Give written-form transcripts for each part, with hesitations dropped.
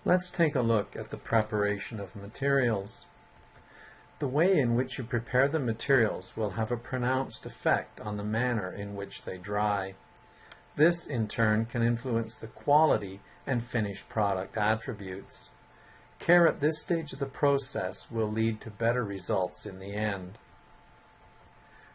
Let's take a look at the preparation of materials. The way in which you prepare the materials will have a pronounced effect on the manner in which they dry. This, in turn, can influence the quality and finished product attributes. Care at this stage of the process will lead to better results in the end.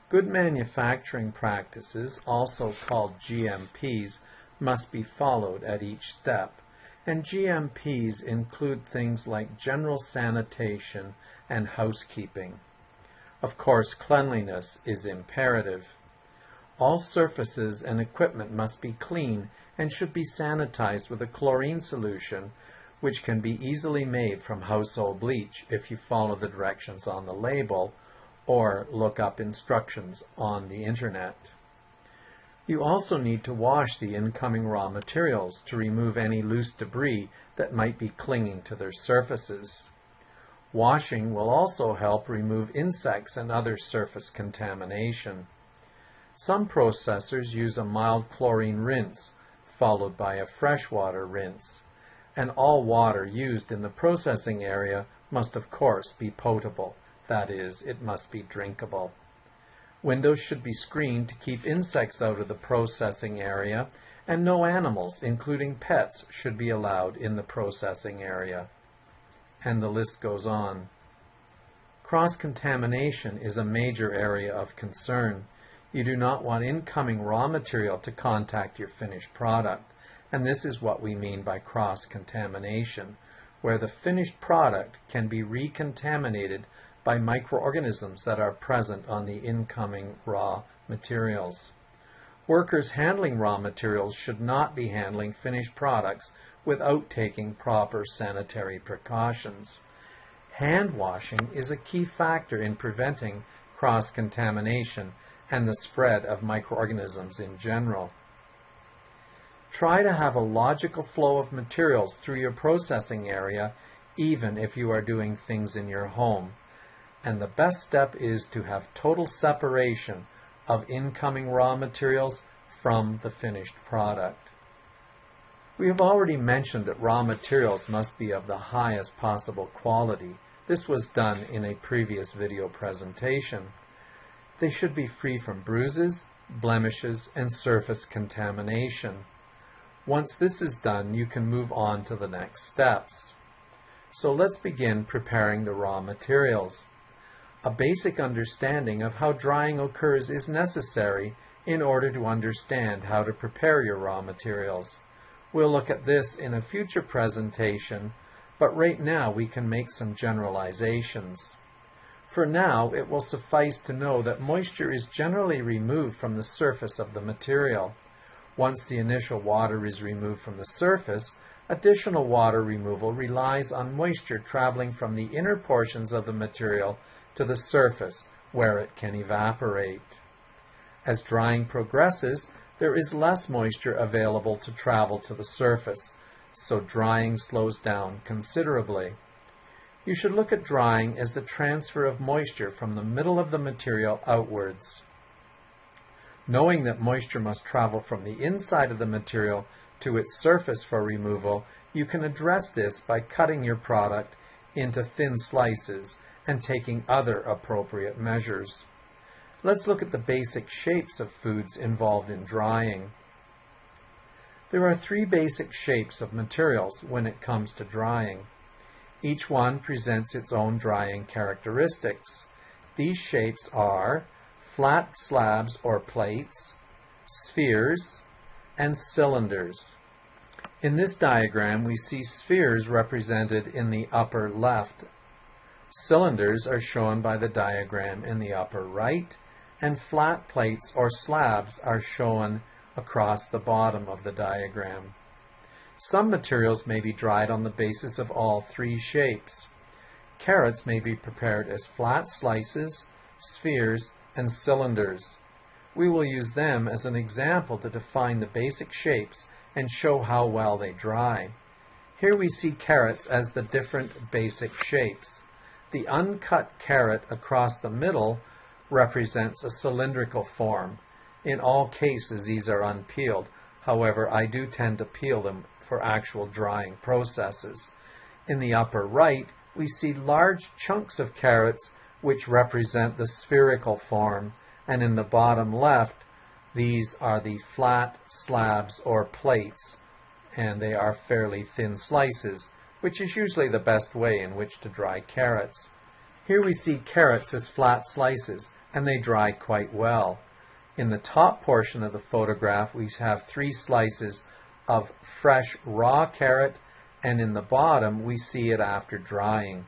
Good manufacturing practices, also called GMPs, must be followed at each step, and GMPs include things like general sanitation and housekeeping. Of course, cleanliness is imperative. All surfaces and equipment must be clean and should be sanitized with a chlorine solution, which can be easily made from household bleach if you follow the directions on the label or look up instructions on the internet. You also need to wash the incoming raw materials to remove any loose debris that might be clinging to their surfaces. Washing will also help remove insects and other surface contamination. Some processors use a mild chlorine rinse followed by a freshwater rinse, and all water used in the processing area must of course be potable. That is, it must be drinkable. Windows should be screened to keep insects out of the processing area, and no animals, including pets, should be allowed in the processing area. And the list goes on. Cross-contamination is a major area of concern. You do not want incoming raw material to contact your finished product, and this is what we mean by cross-contamination, where the finished product can be recontaminated by microorganisms that are present on the incoming raw materials. Workers handling raw materials should not be handling finished products without taking proper sanitary precautions. Hand washing is a key factor in preventing cross-contamination and the spread of microorganisms in general. Try to have a logical flow of materials through your processing area, even if you are doing things in your home. And the best step is to have total separation of incoming raw materials from the finished product. We have already mentioned that raw materials must be of the highest possible quality. This was done in a previous video presentation. They should be free from bruises, blemishes, and surface contamination. Once this is done, you can move on to the next steps. So let's begin preparing the raw materials. A basic understanding of how drying occurs is necessary in order to understand how to prepare your raw materials. We'll look at this in a future presentation, but right now we can make some generalizations. For now, it will suffice to know that moisture is generally removed from the surface of the material. Once the initial water is removed from the surface, additional water removal relies on moisture traveling from the inner portions of the material to the surface, where it can evaporate. As drying progresses, there is less moisture available to travel to the surface, so drying slows down considerably. You should look at drying as the transfer of moisture from the middle of the material outwards. Knowing that moisture must travel from the inside of the material to its surface for removal, you can address this by cutting your product into thin slices and taking other appropriate measures. Let's look at the basic shapes of foods involved in drying. There are three basic shapes of materials when it comes to drying. Each one presents its own drying characteristics. These shapes are flat slabs or plates, spheres, and cylinders. In this diagram, we see spheres represented in the upper left. Cylinders are shown by the diagram in the upper right, and flat plates or slabs are shown across the bottom of the diagram. Some materials may be dried on the basis of all three shapes. Carrots may be prepared as flat slices, spheres, and cylinders. We will use them as an example to define the basic shapes and show how well they dry. Here we see carrots as the different basic shapes. The uncut carrot across the middle represents a cylindrical form. In all cases, these are unpeeled. However, I do tend to peel them for actual drying processes. In the upper right, we see large chunks of carrots which represent the spherical form, and in the bottom left, these are the flat slabs or plates, and they are fairly thin slices, which is usually the best way in which to dry carrots. Here we see carrots as flat slices, and they dry quite well. In the top portion of the photograph, we have 3 slices of fresh raw carrot, and in the bottom, we see it after drying.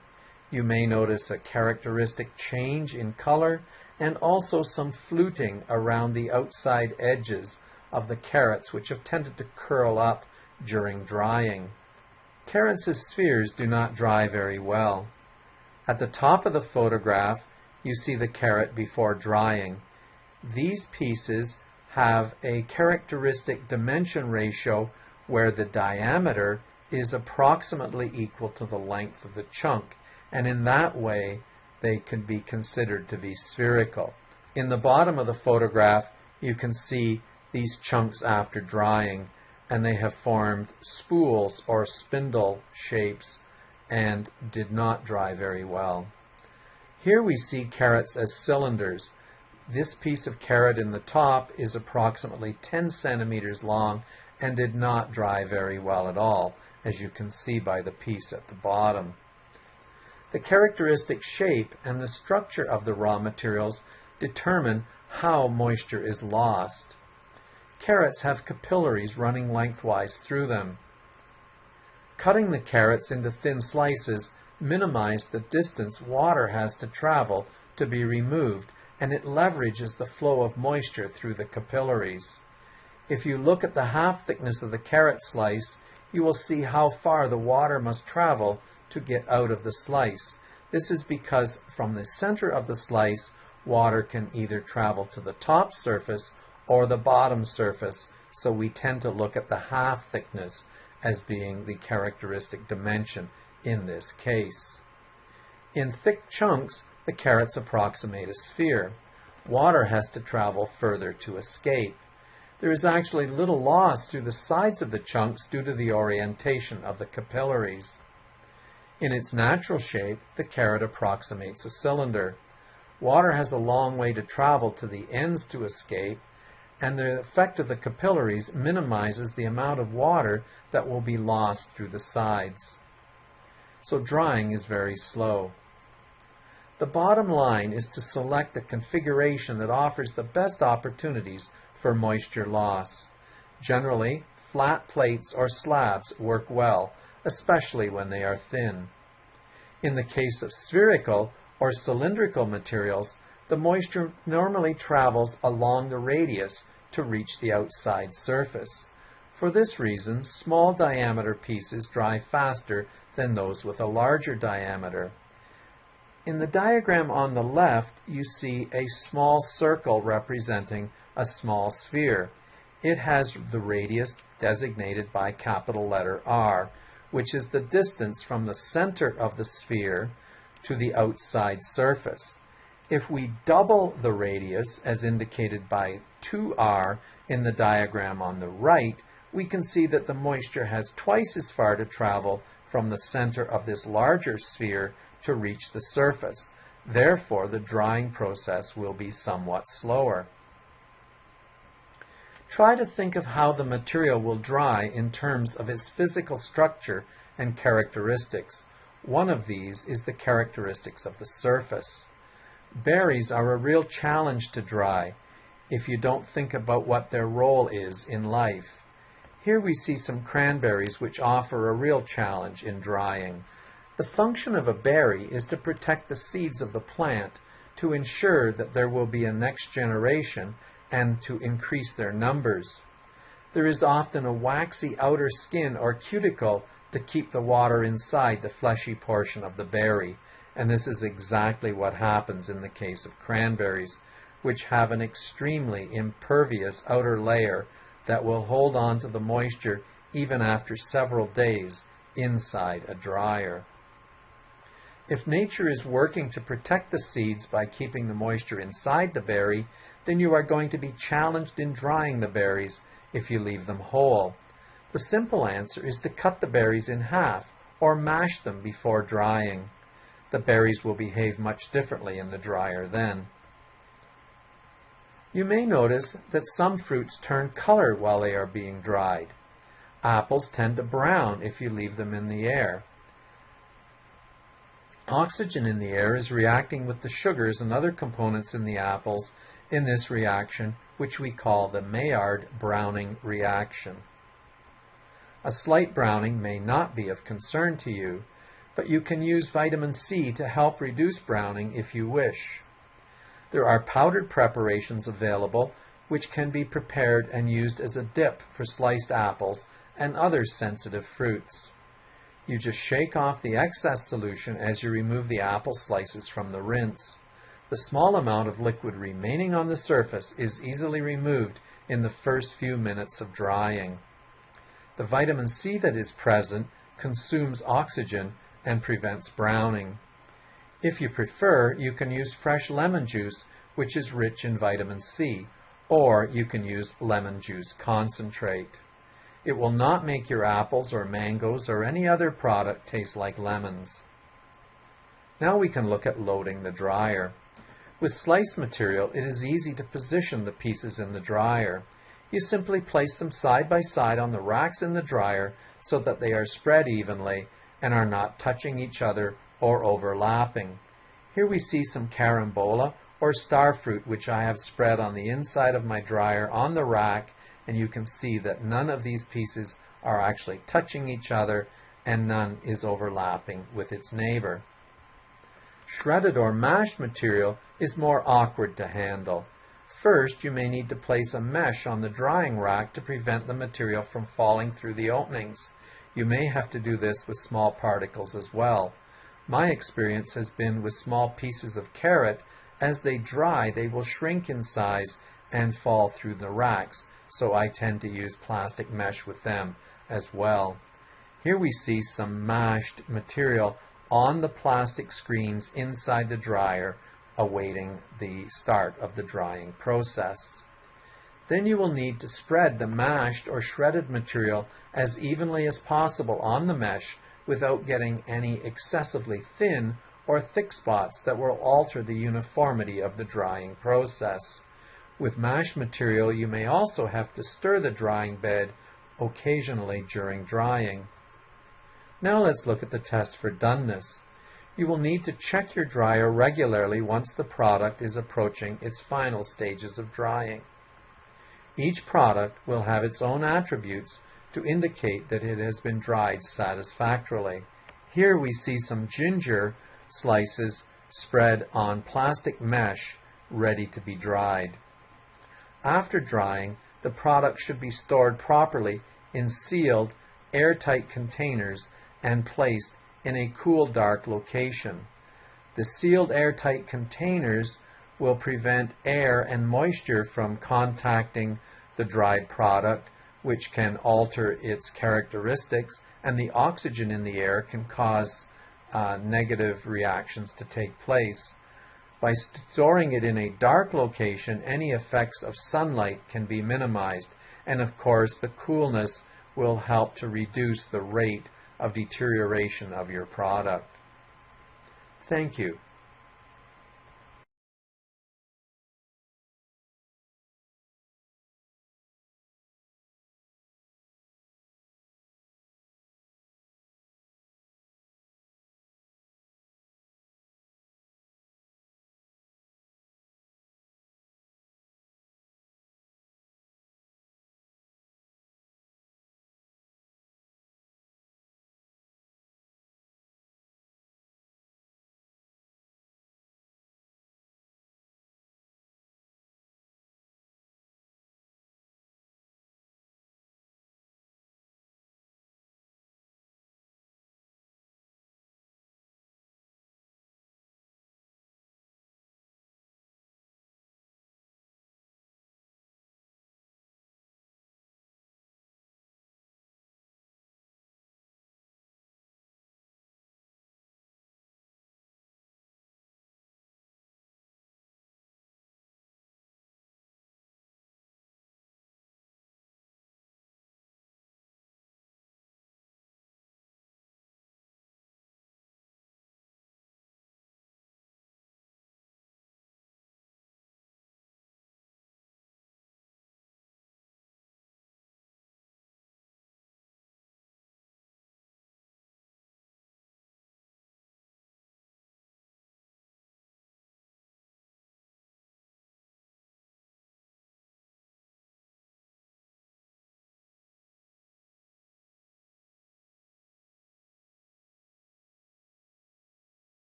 You may notice a characteristic change in color and also some fluting around the outside edges of the carrots, which have tended to curl up during drying. Carrots as spheres do not dry very well. At the top of the photograph, you see the carrot before drying. These pieces have a characteristic dimension ratio where the diameter is approximately equal to the length of the chunk, and in that way they can be considered to be spherical. In the bottom of the photograph, you can see these chunks after drying, and they have formed spools or spindle shapes and did not dry very well. Here we see carrots as cylinders. This piece of carrot in the top is approximately 10 centimeters long and did not dry very well at all, as you can see by the piece at the bottom. The characteristic shape and the structure of the raw materials determine how moisture is lost. Carrots have capillaries running lengthwise through them. Cutting the carrots into thin slices minimizes the distance water has to travel to be removed, and it leverages the flow of moisture through the capillaries. If you look at the half thickness of the carrot slice, you will see how far the water must travel to get out of the slice. This is because from the center of the slice, water can either travel to the top surface or the bottom surface, so we tend to look at the half thickness as being the characteristic dimension in this case. In thick chunks, the carrots approximate a sphere. Water has to travel further to escape. There is actually little loss through the sides of the chunks due to the orientation of the capillaries. In its natural shape, the carrot approximates a cylinder. Water has a long way to travel to the ends to escape, and the effect of the capillaries minimizes the amount of water that will be lost through the sides. So drying is very slow. The bottom line is to select a configuration that offers the best opportunities for moisture loss. Generally, flat plates or slabs work well, especially when they are thin. In the case of spherical or cylindrical materials, the moisture normally travels along the radius to reach the outside surface. For this reason, small diameter pieces dry faster than those with a larger diameter. In the diagram on the left, you see a small circle representing a small sphere. It has the radius designated by capital letter R, which is the distance from the center of the sphere to the outside surface. If we double the radius, as indicated by 2R in the diagram on the right, we can see that the moisture has twice as far to travel from the center of this larger sphere to reach the surface. Therefore, the drying process will be somewhat slower. Try to think of how the material will dry in terms of its physical structure and characteristics. One of these is the characteristics of the surface. Berries are a real challenge to dry if you don't think about what their role is in life. Here we see some cranberries which offer a real challenge in drying. The function of a berry is to protect the seeds of the plant, to ensure that there will be a next generation, and to increase their numbers. There is often a waxy outer skin or cuticle to keep the water inside the fleshy portion of the berry, and this is exactly what happens in the case of cranberries, which have an extremely impervious outer layer that will hold on to the moisture even after several days inside a dryer. If nature is working to protect the seeds by keeping the moisture inside the berry, then you are going to be challenged in drying the berries if you leave them whole. The simple answer is to cut the berries in half or mash them before drying. The berries will behave much differently in the dryer then. You may notice that some fruits turn color while they are being dried. Apples tend to brown if you leave them in the air. Oxygen in the air is reacting with the sugars and other components in the apples in this reaction, which we call the Maillard-Browning reaction. A slight browning may not be of concern to you, but you can use vitamin C to help reduce browning if you wish. There are powdered preparations available which can be prepared and used as a dip for sliced apples and other sensitive fruits. You just shake off the excess solution as you remove the apple slices from the rinse. The small amount of liquid remaining on the surface is easily removed in the first few minutes of drying. The vitamin C that is present consumes oxygen and prevents browning. If you prefer, you can use fresh lemon juice, which is rich in vitamin C, or you can use lemon juice concentrate. It will not make your apples or mangoes or any other product taste like lemons. Now we can look at loading the dryer. With sliced material, it is easy to position the pieces in the dryer. You simply place them side by side on the racks in the dryer so that they are spread evenly and are not touching each other or overlapping. Here we see some carambola or star fruit which I have spread on the inside of my dryer on the rack, and you can see that none of these pieces are actually touching each other and none is overlapping with its neighbor. Shredded or mashed material is more awkward to handle. First, you may need to place a mesh on the drying rack to prevent the material from falling through the openings. You may have to do this with small particles as well. My experience has been with small pieces of carrot. As they dry, they will shrink in size and fall through the racks, so I tend to use plastic mesh with them as well. Here we see some mashed material on the plastic screens inside the dryer, awaiting the start of the drying process. Then you will need to spread the mashed or shredded material as evenly as possible on the mesh without getting any excessively thin or thick spots that will alter the uniformity of the drying process. With mashed material, you may also have to stir the drying bed occasionally during drying. Now let's look at the test for doneness. You will need to check your dryer regularly once the product is approaching its final stages of drying. Each product will have its own attributes to indicate that it has been dried satisfactorily. Here we see some ginger slices spread on plastic mesh ready to be dried. After drying, the product should be stored properly in sealed, airtight containers and placed in a cool, dark location. The sealed, airtight containers will prevent air and moisture from contacting the dried product, which can alter its characteristics, and the oxygen in the air can cause negative reactions to take place. By storing it in a dark location, any effects of sunlight can be minimized, and of course the coolness will help to reduce the rate of deterioration of your product. Thank you.